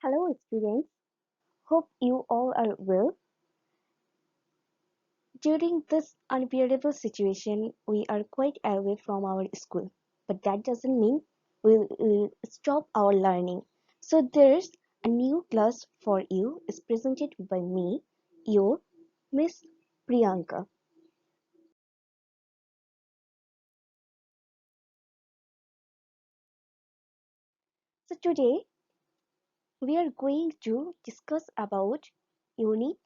Hello, students. Hope you all are well. During this unbearable situation, we are quite away from our school, but that doesn't mean we'll stop our learning. So, there's a new class for you, is presented by me, your Miss Priyanka. So, today we are going to discuss about Unit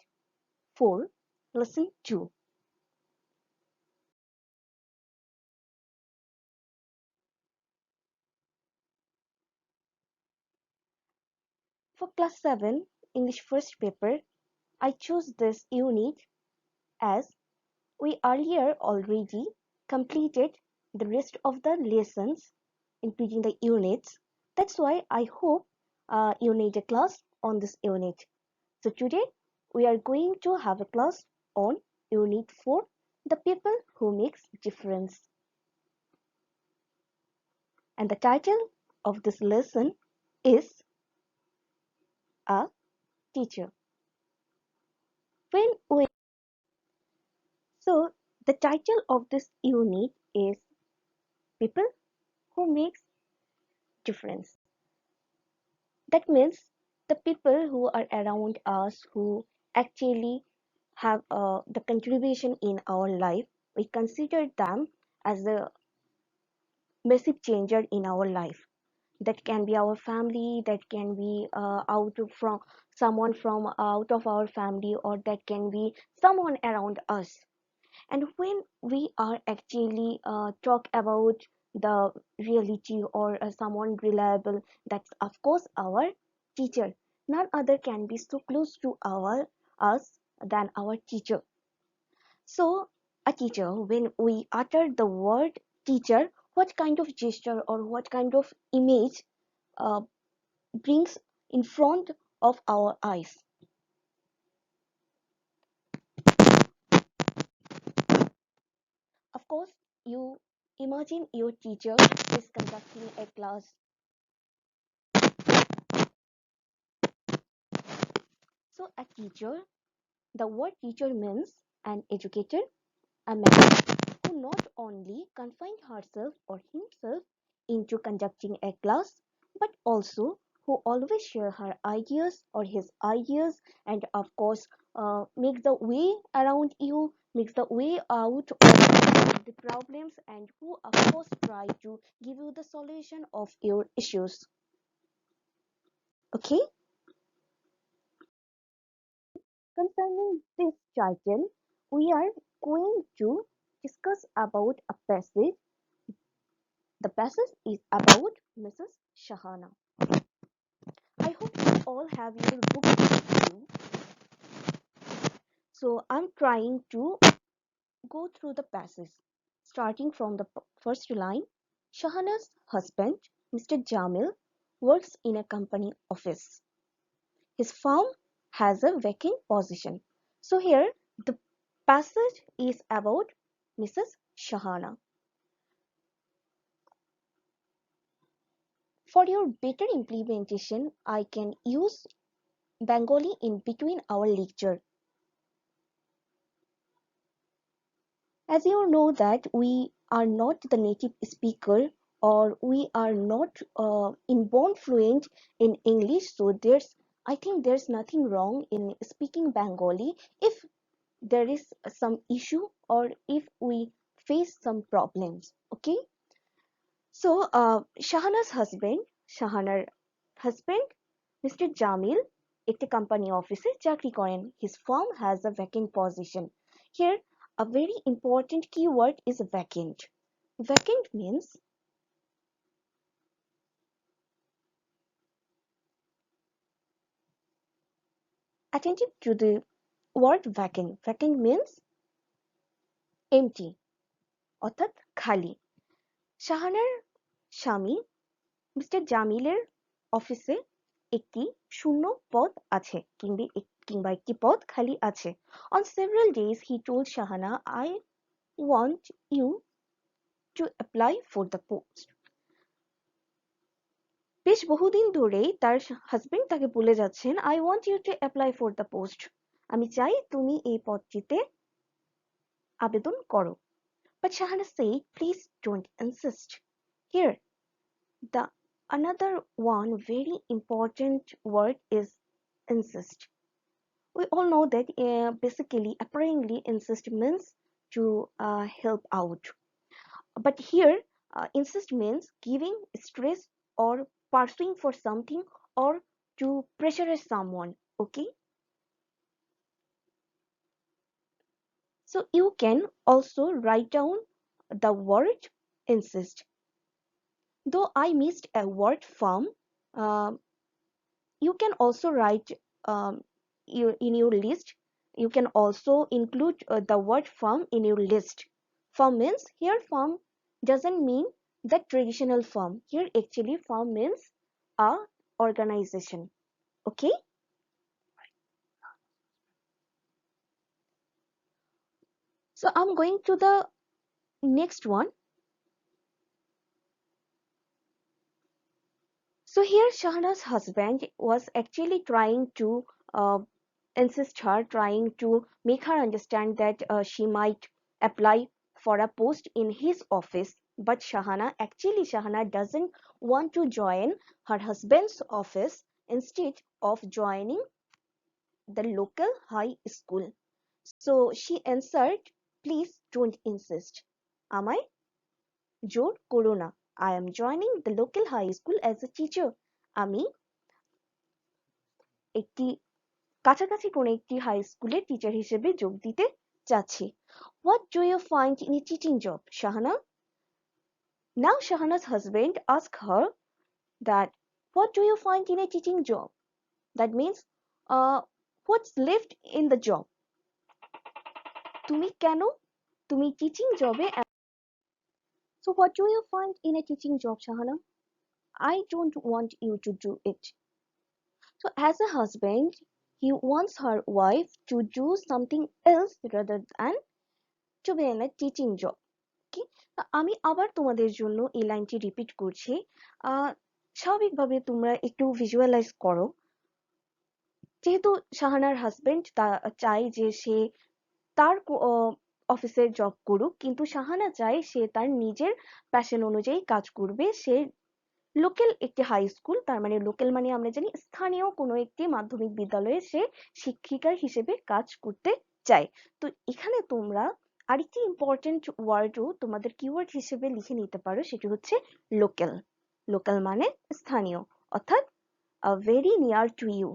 4, Lesson 2. For Class 7 English First Paper, I chose this unit as we earlier already completed the rest of the lessons, including the units. That's why I hope you need a class on this unit. So today we are going to have a class on Unit 4, the people who makes difference. And the title of this lesson is A Teacher. When we So the title of this unit is People Who Makes Difference. That means the people who are around us who actually have the contribution in our life, we consider them as a massive changer in our life. That can be our family, that can be from someone from out of our family, or that can be someone around us. And when we are actually talk about the reality or someone reliable, that's of course our teacher. None other can be so close to our us than our teacher. So a teacher, when we utter the word teacher, what kind of gesture or what kind of image uh, brings in front of our eyes? Of course, you imagine your teacher is conducting a class. So, a teacher, the word teacher means an educator, a man who not only confined herself or himself into conducting a class, but also who always share her ideas or his ideas, and of course, make the way around you, makes the way out of the problems, and who of course try to give you the solution of your issues. Okay. Concerning this title, we are going to discuss about a passage. The passage is about Mrs. Shahana. I hope you all have your book with you. So I'm trying to go through the passage, starting from the first line. Shahana's husband, Mr. Jamil, works in a company office. His firm has a vacant position. So here the passage is about Mrs. Shahana. For your better implementation, I can use Bengali in between our lecture. As you know that we are not the native speaker, or we are not inborn fluent in English, so I think there's nothing wrong in speaking Bengali if there is some issue or if we face some problems. Okay. So, শাহানার husband mister Jamil একটি company অফিসে চাকরি করেন. His firm has a vacant position. Here, a very important keyword is vacant. Vacant means attentive to the word vacant. Vacant means empty অর্থাৎ খালি. শাহানার স্বামী mister জামিলের অফিসে একটি শূন্য পদ আছে কিংবা একটি পদ খালি আছে. On several days he told Shahana, I want you to apply for the post. বেশ বহুদিন ধরেই তার হাজবেন্ড তাকে বলে যাচ্ছেন, I want you to apply for the post. আমি চাই তুমি এই পদটিতে আবেদন করো। But Shahana said, please don't insist. Here, the another one very important word is insist. We all know that basically, apparently, insist means to help out. But here, insist means giving stress or pursuing for something or to pressurize someone. Okay, so you can also write down the word insist. Though I missed a word from, uh, you can also write in your list. You can also include the word firm in your list. Firm means here firm doesn't mean the traditional firm. Here actually firm means a organization. Okay. So I'm going to the next one. So here Shahna's husband was actually trying to uh, insist her, trying to make her understand that she might apply for a post in his office. But Shahana doesn't want to join her husband's office instead of joining the local high school. So she answered, please don't insist. আমায় জোর করো না. I am joining the local high school as a teacher. আমি একটি কাছাকাছি কোনো একটি high স্কুলের টিচার হিসেবে যোগ দিতে চাচ্ছি। What do you find in a teaching job, Shahana? Now Shahana's husband asked her that what do you find in a teaching job? That means uh, what's left in the job? তুমি কেন তুমি teaching জবে So what do you find in a teaching job, Shahana? I don't want you to do it. So as a husband, he wants her wife to do something else rather than to be in a teaching job. Okay? আমি আবার তোমাদের জন্য এই লাইনটি repeat করছি। স্বাভাবিকভাবে তোমরা একটু ভিজুয়ালাইজ করো। যেহেতু শাহানার হাজবেন্ড চায় যে সে তার অফিসে জব করুক, কিন্তু শাহানা চায় সে তার নিজের প্যাশন অনুযায়ী কাজ করবে। সে লোকাল একটি হাই স্কুল, তার মানে লোকাল মানে আমরা জানি স্থানীয় কোনো একটি মাধ্যমিক বিদ্যালয়ে সে শিক্ষিকা হিসেবে কাজ করতে চায়। তো এখানে তোমরা আরেকটি ইম্পর্টেন্ট ওয়ার্ডও তোমাদের কিওয়ার্ড হিসেবে লিখে নিতে পারো, সেটি হচ্ছে লোকাল। লোকাল মানে স্থানীয়, অর্থাৎ very near to you.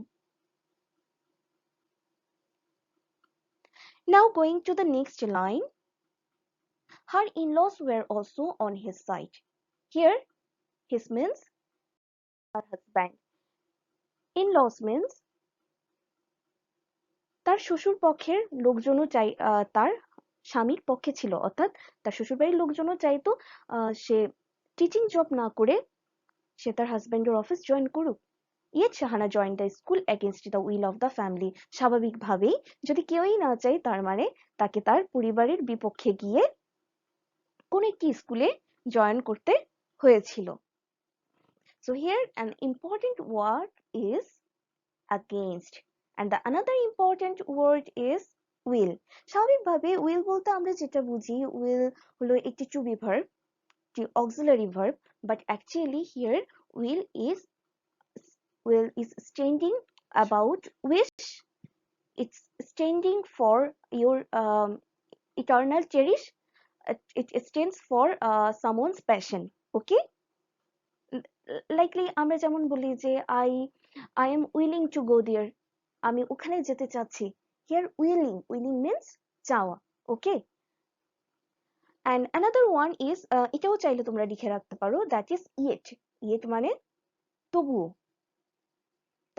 Now going to the next line, her in-laws were also on his side. Here his means her husband, in-laws means তার শ্বশুর পক্ষের লোকজনও চাই তার স্বামীর পক্ষে ছিল, অর্থাৎ তার শ্বশুরবাড়ির লোকজনও চাইতো সে টিচিং জব না করে সে তার হাজবেন্ডের অফিস জয়েন করুক। Yet Shahana joined the school against the will of the family. স্বাভাবিকভাবেই যদি কেউই না চায় তার মানে তাকে তার পরিবারের বিপক্ষে গিয়ে কোন একটি স্কুলে জয়েন করতে হয়েছিল। So here an important word is against, and the another important word is will. স্বাভাবিকভাবে will বলতে আমরা যেটা বুঝি, will হলো একটি to be verb, একটি auxiliary verb, but actually here will is standing about wish. It's standing for your eternal cherish. It stands for someone's passion. Okay, likely আমরা যেমন বলি যে I am willing to go there, আমি ওখানে যেতে চাচ্ছি। Here willing means চাওয়া। Okay, and another one is এটাও চাইলে তোমরা লিখে রাখতে পারো, that is yet মানে তবুও,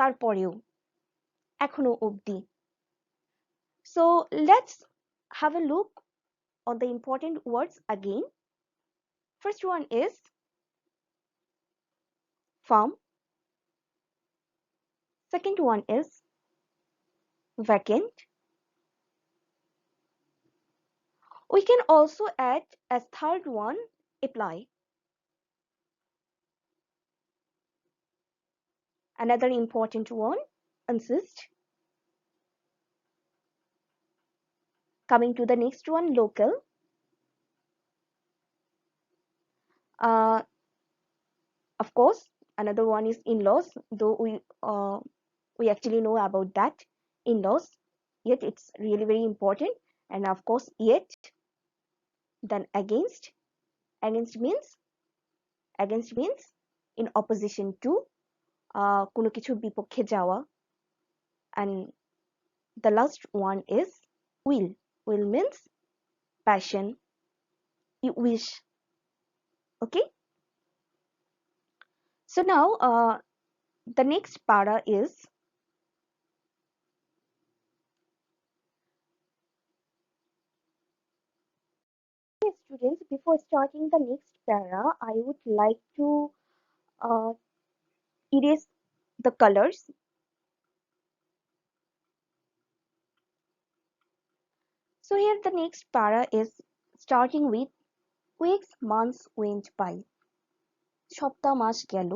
তারপরেও, এখনো অবধি। So let's have a look on the important words again. First one is farm. Second one is vacant. We can also add as third one apply. Another important one, insist. Coming to the next one, local. Uh, of course, another one is in-laws, though we actually know about that in-laws, yet it's really very important. And of course, yet, then against. Against means in opposition to, কোনো কিছুর বিপক্ষে যাওয়া. And the last one is will. Will means passion, you wish. Okay, so now the next para is, students, before starting the next para, I would like to uh, erase the colors. So here the next para is starting with weeks, months went by. সপ্তাহ মাস গেল.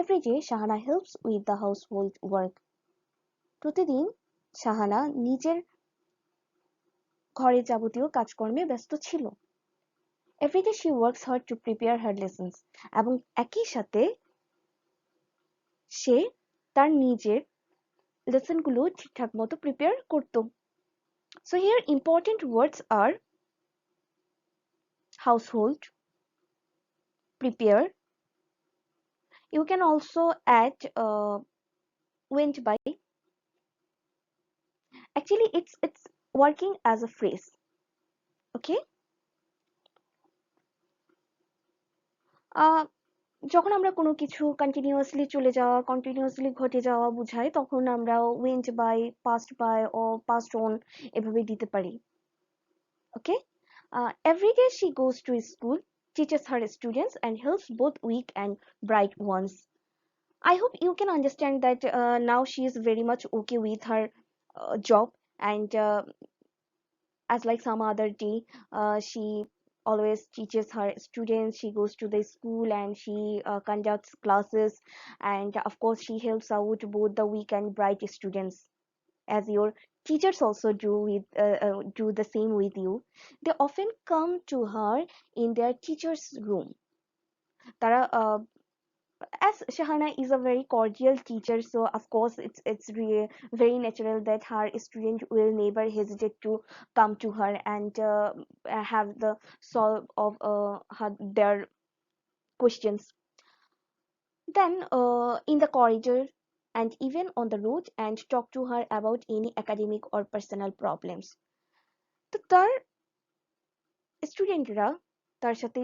Every day Shahana helps with the household work. প্রতিদিন শাহানা নিজের ঘরে যাবতীয় কাজকর্মে ব্যস্ত ছিল. Every day she works hard to prepare her lessons. এবং একই সাথে সে তার নিজের লেসনগুলো ঠিকঠাক মতো প্রিপেয়ার করত. So here important words are household, prepare. You can also add went by. Actually, it's working as a phrase. Okay. যখন আমরা কোনো কিছু কন্টিনিউয়াসলি চলে যাওয়া, কন্টিনিউয়াসলি ঘটে যাওয়া বুঝাই, তখন আমরা went by, passed by or passed on এভাবে দিতে পারি. Okay. Every day she goes to school, teaches her students and helps both weak and bright ones. I hope you can understand that now she is very much okay with her job, and as like some other day, she always teaches her students, she goes to the school and she conducts classes, and of course she helps out both the weak and bright students, as your teachers also do with do the same with you. They often come to her in their teachers room. তারা as Shahana is a very cordial teacher, so of course it's really very natural that her student will never hesitate to come to her and have the solve of their questions. Then in the corridor and even on the road, and talk to her about any academic or personal problems. তো তার স্টুডেন্টরা তার সাথে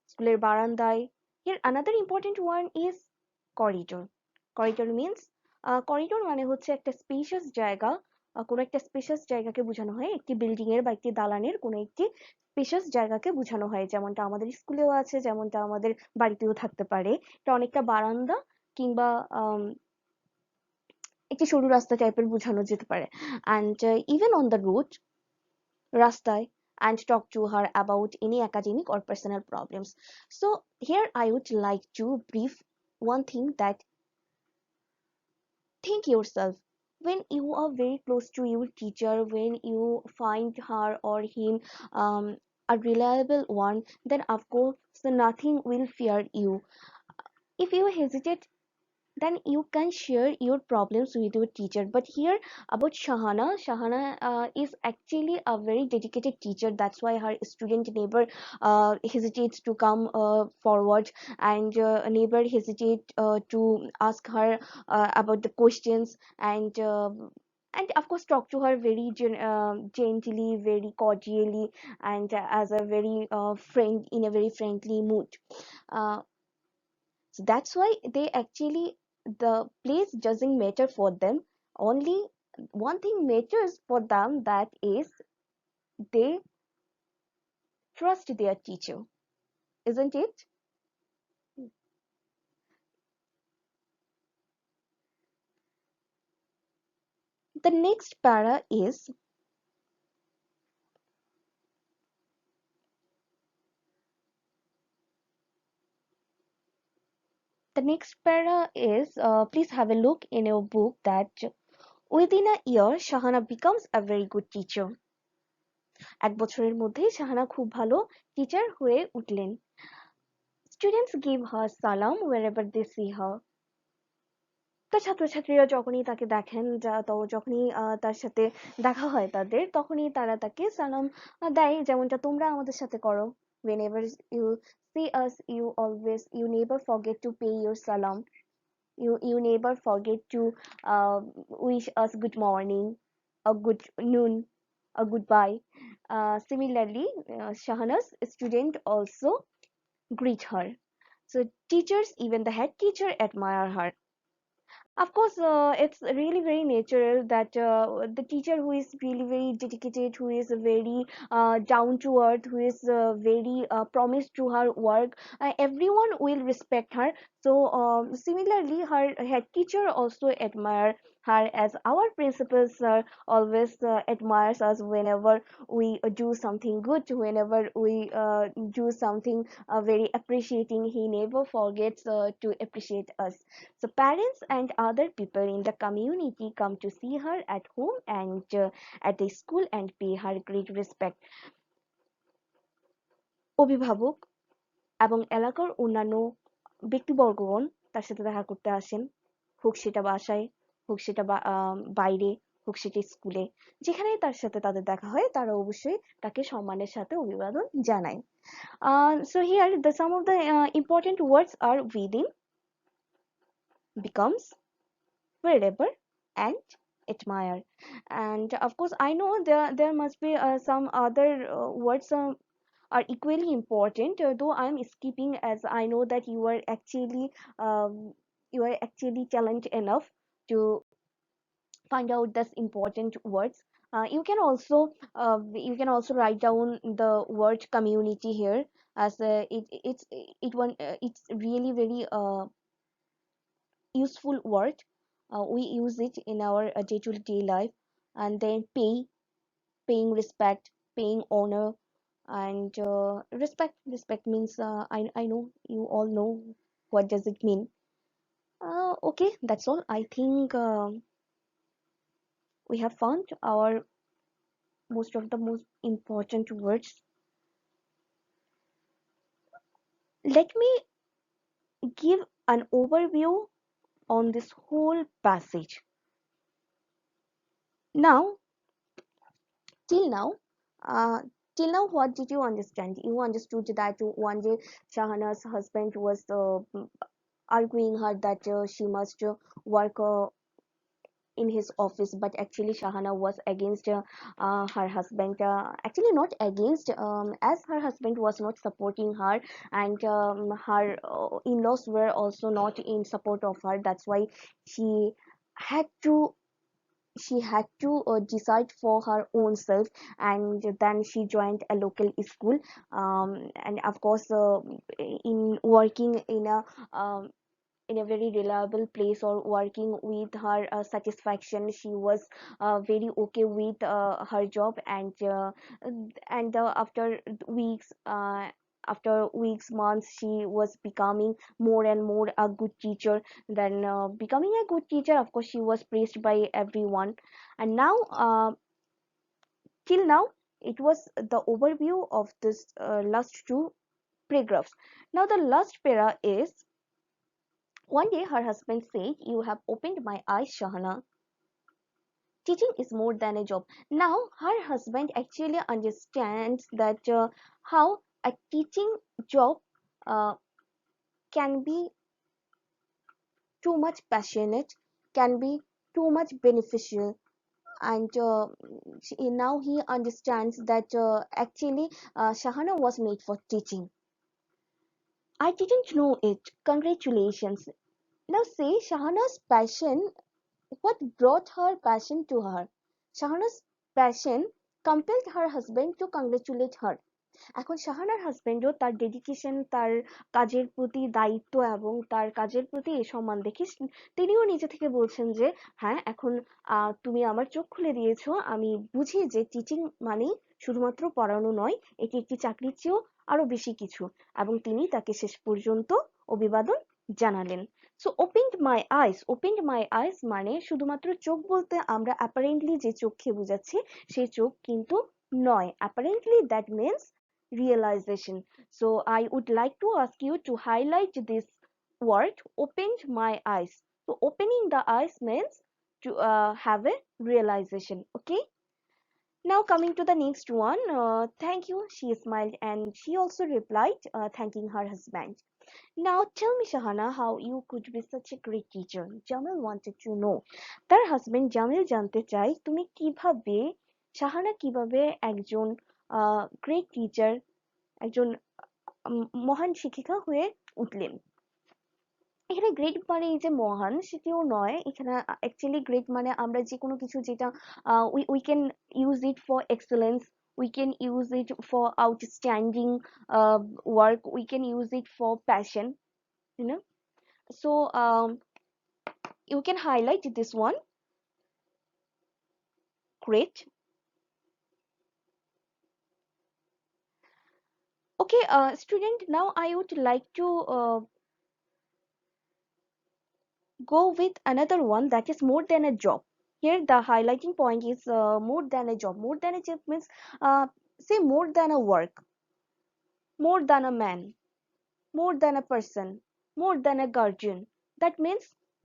স্কুলের বারান্দায়. Here another important one is corridor. Corridor means corridor মানে হচ্ছে একটা স্পেশাস জায়গা. কোনো একটা স্পেশাস জায়গাকে বোঝানো হয়, একটি বিল্ডিং এর বা একটি দালানের কোনো একটি স্পেশাস জায়গাকে বোঝানো হয়, যেমনটা আমাদের স্কুলেও আছে, যেমনটা আমাদের বাড়িতেও থাকতে পারে. এটা অনেকটা বারান্দা কিংবা একটি সরু রাস্তা টাইপের বোঝানো যেতে পারে. And even on the road, রাস্তায়, and talk to her about any academic or personal problems. So here I would like to brief one thing, that think yourself, when you are very close to your teacher, when you find her or him a reliable one, then of course nothing will fear you. If you hesitate, then you can share your problems with your teacher. But here about Shahana is actually a very dedicated teacher. That's why her student never hesitates to come forward, and never hesitate to ask her about the questions, and of course talk to her very gently, very cordially, and as a very friend, in a very friendly mood. uh, so that's why they actually, the place doesn't matter for them. Only one thing matters for them, that is they trust their teacher, isn't it? The next para is, The next para is please have a look in your book that within a year Shahana becomes a very good teacher. এক বছরের মধ্যেই শাহানা খুব ভালো teacher হয়ে উঠলেন। Students give her salam wherever they see her. তো ছাত্রছাত্রীরা যখনই তাকে দেখেন তো যখনই তার সাথে দেখা হয় তাদের তখনই তারা তাকে সালাম দেয় যেমনটা তোমরা আমাদের সাথে করো। Whenever you see us you never forget to pay your salam. You never forget to wish us good morning, a good noon, a goodbye. Similarly, Shahana's student also greet her. So teachers, even the head teacher, admire her. Of course, it's really very natural that the teacher who is really very dedicated, who is very down to earth, who is very promised to her work, everyone will respect her. So similarly, her head teacher also admire her, as our principal sir always admires us whenever we do something good, whenever we do something very appreciating. He never forgets to appreciate us. So parents and other people in the community come to see her at home and at the school and pay her great respect. অভিভাবক এবং এলাকার অন্যান্য ব্যক্তিবর্গগণ তার সাথে দেখা করতে আসেন, হোক সেটা বাসায়, হোক সেটা বাইরে, হোক সেটা স্কুলে, যেখানেই তার সাথে তাদের দেখা হয় তারা অবশ্যই তাকে সম্মানের সাথে অভিবাদন জানায়। So here the some of the important words are within, becomes, wherever, and admire. And of course I know there must be some other words are equally important, though I'm skipping as I know that you are actually talented enough to find out these important words. You can also write down the word community here, as it's really very useful word. We use it in our day-to-day life. And then paying respect, paying honor, and respect means I know you all know what does it mean. Okay, that's all. I think we have found our most of the most important words. Let me give an overview on this whole passage. Now, till now, uh, till now, what did you understand? You understood that one day Shahana's husband was arguing her that she must work in his office, but actually Shahana was against her husband. Actually, not against, as her husband was not supporting her, and her in-laws were also not in support of her. That's why she had to decide for her own self, and then she joined a local school. And of course, in working in a very reliable place or working with her satisfaction, she was very okay with her job. And after weeks, months, she was becoming more and more a good teacher. Then becoming a good teacher, of course, she was praised by everyone. And now, till now, it was the overview of this last two paragraphs. Now the last para is, one day her husband said, "You have opened my eyes, Shahana. Teaching is more than a job." Now her husband actually understands that how a teaching job uh, can be too much passionate, can be too much beneficial. And now he understands that actually Shahana was made for teaching. I didn't know it. Congratulations. Now say Shahana's passion, what brought her passion to her? Shahana's passion compelled her husband to congratulate her. এখন শাহানার হাজবেন্ডও তার dedication, তার কাজের প্রতি দায়িত্ব এবং তার কাজের প্রতি সম্মান দেখে তিনিও নিজে থেকে বলছেন যে হ্যাঁ, এখন তুমি আমার চোখ খুলে দিয়েছো। আমি বুঝি যে টিচিং মানে শুধুমাত্র পড়ানো নয়, এটি একটি চাকরির চেয়েও আরো বেশি কিছু। এবং তিনি তাকে শেষ পর্যন্ত অভিবাদন জানালেন। সো ওপেন্ড মাই আইস মানে শুধুমাত্র চোখ বলতে আমরা অ্যাপারেন্টলি যে চোখকে বোঝাচ্ছি সেই চোখ কিন্তু নয়। Apparently that means realization. So I would like to ask you to highlight this word opened my eyes. So opening the eyes means to have a realization. Okay. Now coming to the next one, thank you. She smiled and she also replied, thanking her husband. Now tell me, Shahana, how you could be such a great teacher. Jamil wanted to know. তার husband Jamil জানতে চায় তুমি কিভাবে শাহানা কিভাবে একজন great teacher একজন মহান শিক্ষিকা হয়ে উঠলেন। এখানে গ্রেট মানে এই যে মহান সেটিও নয়, এখানে অ্যাকচুয়ালি গ্রেট মানে আমরা যে কোনো কিছু যেটা we can use it for excellence, we can use it for outstanding work, we can use it for passion, you know. So you can highlight this one, great. Okay, student, now I would like to go with another one that is more than a job. Here the highlighting point is more than a job. More than a job means say more than a work, more than a man, more than a person, more than a guardian. That means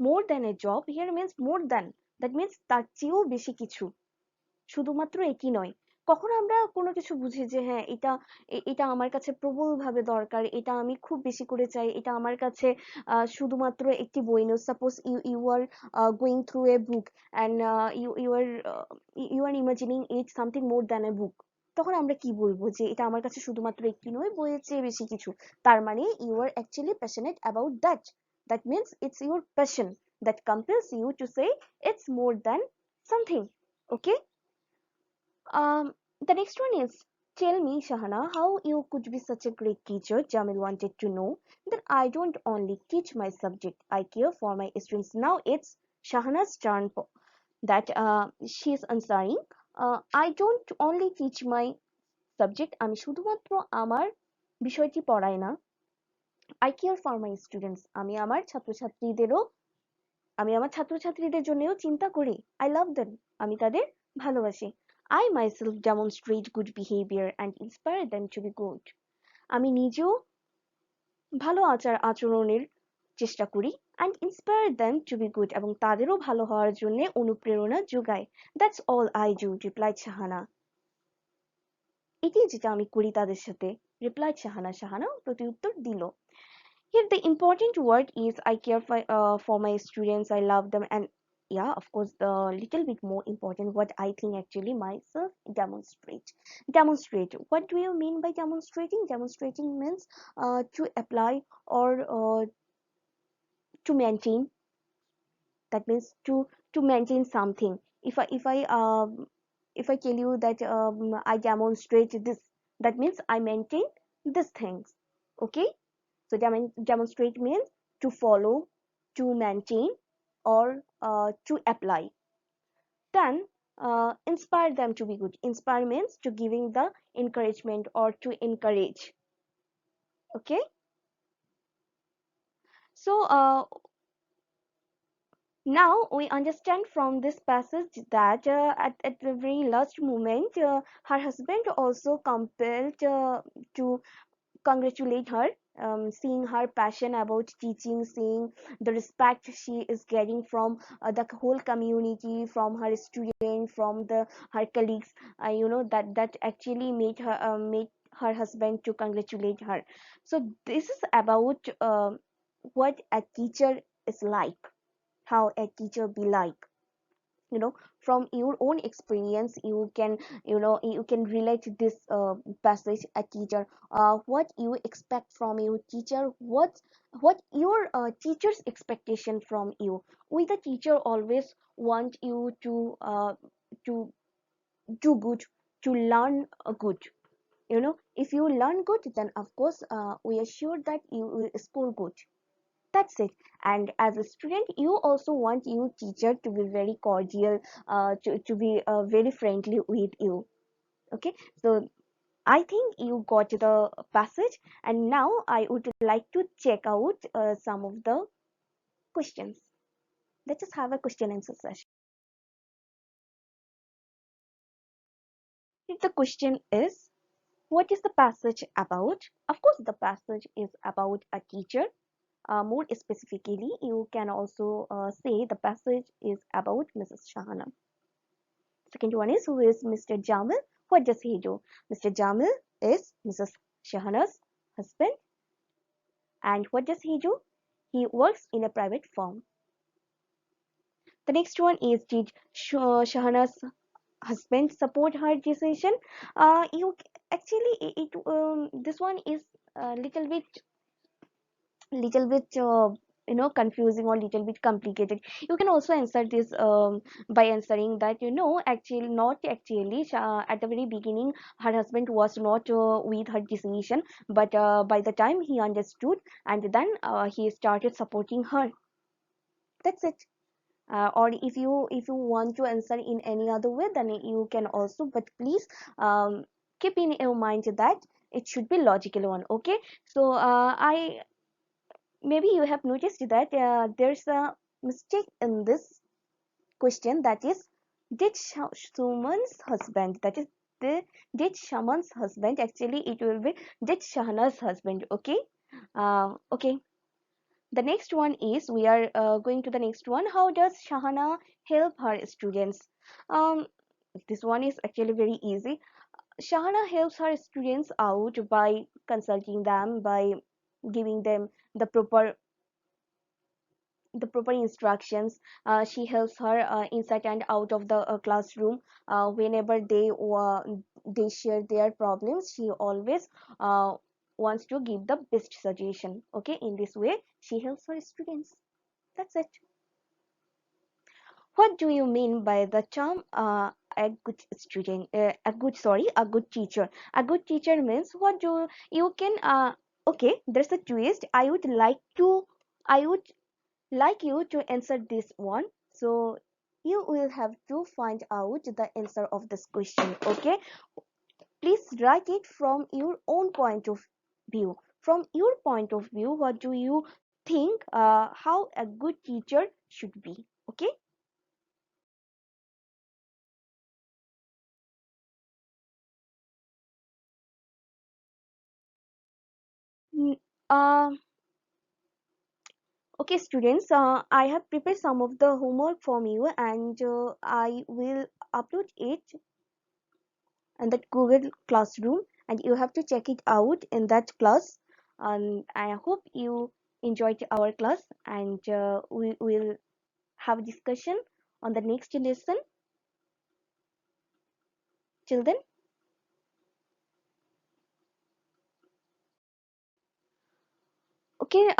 more than a job here means more than, that means তার চেয়েও বেশি কিছু, শুধুমাত্র একই নয়। কখনো আমরা কোনো কিছু বুঝি যে হ্যাঁ এটা এটা আমার কাছে প্রবলভাবে দরকার, এটা আমি খুব বেশি করে চাই, এটা আমার কাছে শুধুমাত্র একটি বই নয়। Suppose you are going through a book and you are imagining it something more than a book, তখন আমরা কি বলবো যে এটা আমার কাছে শুধুমাত্র একটি নয়, বইয়ের চেয়ে বেশি কিছু। তার মানে you are actually passionate about that, that means it's your passion that compels you to say it's more than something. Okay. The next one is, tell me, Shahana, how you could be such a great teacher. Jamil wanted to know that I don't only teach my subject, I care for my students. Now it's Shahana's turn that she is answering. I don't only teach my subject, আমি শুধুমাত্র আমার বিষয়টি পড়াই না, I care for my students, আমি আমার ছাত্রছাত্রীদের জন্যও চিন্তা করি। I love them, আমি তাদের ভালোবাসি। I myself demonstrate good behavior and inspire them to be good. আমি নিজেও ভালো আচরণের চেষ্টা করি and inspire them to be good, এবং তাদেরও ভালো হওয়ার জন্য অনুপ্রেরণা যোগাই। That's all I do, replied Shahana. এটি যেটা আমি করি তাদের সাথে, replied Shahana. শাহানা প্রত্যুত্তর দিল। Here the important word is I care for my students, I love them, and yeah, of course, the little bit more important what I think actually myself demonstrate. Demonstrate. What do you mean by demonstrating? Demonstrating means to apply or to maintain. That means to maintain something. If I tell you that I demonstrate this, that means I maintain these things. Okay. So demonstrate means to follow, to maintain, or to apply. Then inspire them to be good. Inspire means to giving the encouragement or to encourage. Okay. So now we understand from this passage that at the very last moment, her husband also compelled to congratulate her, seeing her passion about teaching, seeing the respect she is getting from the whole community, from her students, from the her colleagues. That actually made her husband to congratulate her. So this is about what a teacher is like, how a teacher be like. From your own experience you can relate this passage a teacher, what you expect from your teacher, what your teacher's expectation from you. With a teacher always want you to do good, to learn good. If you learn good, then of course we are sure that you will score good. That's it. And as a student, you also want your teacher to be very cordial, to be very friendly with you. Okay. So I think you got the passage, and now I would like to check out some of the questions. Let's just have a question answer session. If the question is, what is the passage about? Of course, the passage is about a teacher. More specifically, you can also say the passage is about Mrs. Shahana. Second one is, who is Mr. Jamil? What does he do? Mr. Jamil is Mrs. Shahana's husband. And what does he do? He works in a private firm. The next one is, did Shahana's husband support her decision? You actually this one is a little bit confusing or little bit complicated. You can also answer this by answering that, actually not actually, at the very beginning her husband was not with her decision, but by the time he understood, and then he started supporting her. That's it. Or if you want to answer in any other way, then you can also, but please keep in your mind that it should be logical one. Okay, so I maybe you have noticed that there's a mistake in this question, that is, did Suman's husband, that is, the did Shaman's husband, actually it will be did Shahana's husband. Okay, okay. The next one is, we are going to the next one. How does Shahana help her students? Um, this one is actually very easy. Shahana helps her students out by consulting them, by giving them the proper instructions. She helps her inside and out of the classroom. Whenever they share their problems, she always wants to give the best suggestion. Okay, in this way she helps her students. That's it. What do you mean by the term a good student? A good teacher. A good teacher means, what do you can? Okay, there's a twist. I would like you to answer this one. So you will have to find out the answer of this question. Okay, please write it from your own point of view. From your point of view, what do you think? How a good teacher should be? Okay. Mm, Uh, okay, students, I have prepared some of the homework from you, and I will upload it in that Google Classroom, and you have to check it out in that class. And I hope you enjoyed our class, and we will have a discussion on the next lesson. Till then, okay.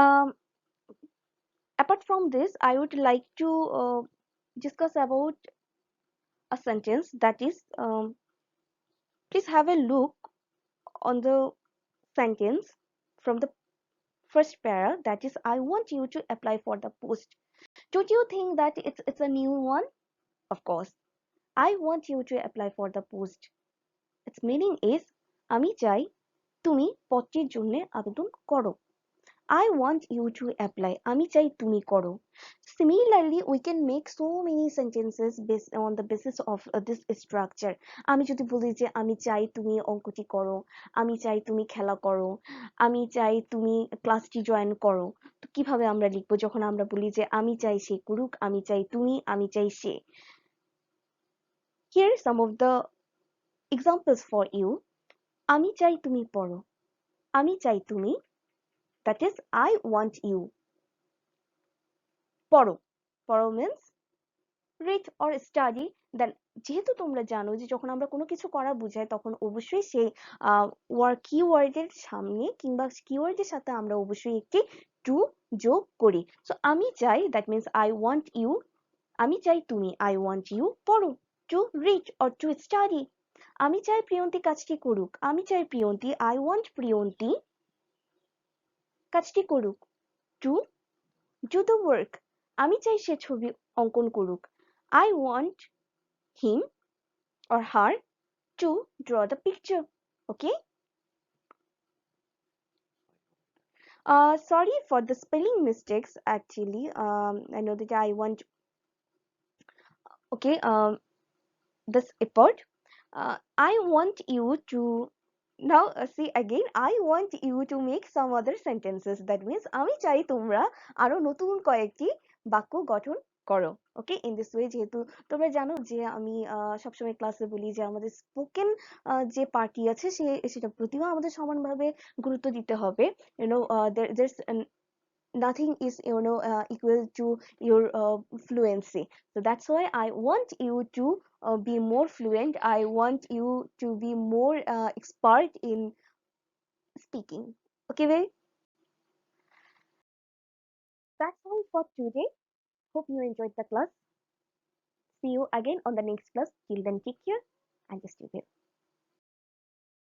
Apart from this, I would like to discuss about a sentence, that is, please have a look on the sentence from the first para, that is, I want you to apply for the post. Don't you think that it's a new one? Of course, I want you to apply for the post. Its meaning is, আমি চাই তুমি পদটির জন্য আবেদন করো. I want you to apply. আমি চাই তুমি করো. Similarly, we can make so many sentences based on the basis of this structure. আমি যদি বলি যে আমি চাই তুমি অঙ্কটি করো, আমি চাই তুমি খেলা করো, আমি চাই তুমি ক্লাসটি জয়েন করো, তো কিভাবে আমরা লিখবো যখন আমরা বলি যে আমি চাই সে করুক, আমি চাই তুমি, আমি চাই সে? Here are some of the examples for you. আমি চাই তুমি পড়ো. আমি চাই তুমি, that is, I want you. পড়ো. পড়ো means read or study. Then যেহেতু তোমরা জানো যে যখন আমরা কোনো কিছু করা বুঝাই, তখন অবশ্যই সেই কিওয়ার্ডের সামনে কিংবা কিওয়ার্ডের সাথে আমরা অবশ্যই একটি টু যোগ করি। সো আমি চাই, that means I want you. আমি চাই তুমি, আই ওয়ান্ট ইউ পড়ো। To read or to study. আমি চাই প্রিয়ন্তী কাজটি করুক। আমি চাই প্রিয়ন্তী, আই ওয়ান্ট প্রিয়ন্তী কাজটি করুক। To do the work. আমি চাই সে ছবি অঙ্কন করুক। I want him or her to draw the picture. Okay. Sorry for the spelling mistakes. Actually, I know that I want. Okay. This effort. I want you to now see again. I want you to make some other sentences. That means আমি চাই তোমরা আরো নতুন কয়েকটি বাক্য গঠন করো। ওকে, in this way, যেহেতু তোমরা জানো যে আমি সবসময় ক্লাসে বলি যে আমাদের স্পোকেন যে পার্টি আছে সেটা প্রতিও আমাদের সমানভাবে গুরুত্ব দিতে হবে। You know there's nothing is equal to your fluency. So that's why I want you to be more fluent. I want you to be more expert in speaking. Okay, well, that's all for today. Hope you enjoyed the class. See you again on the next class. Till then, take care and just stay well.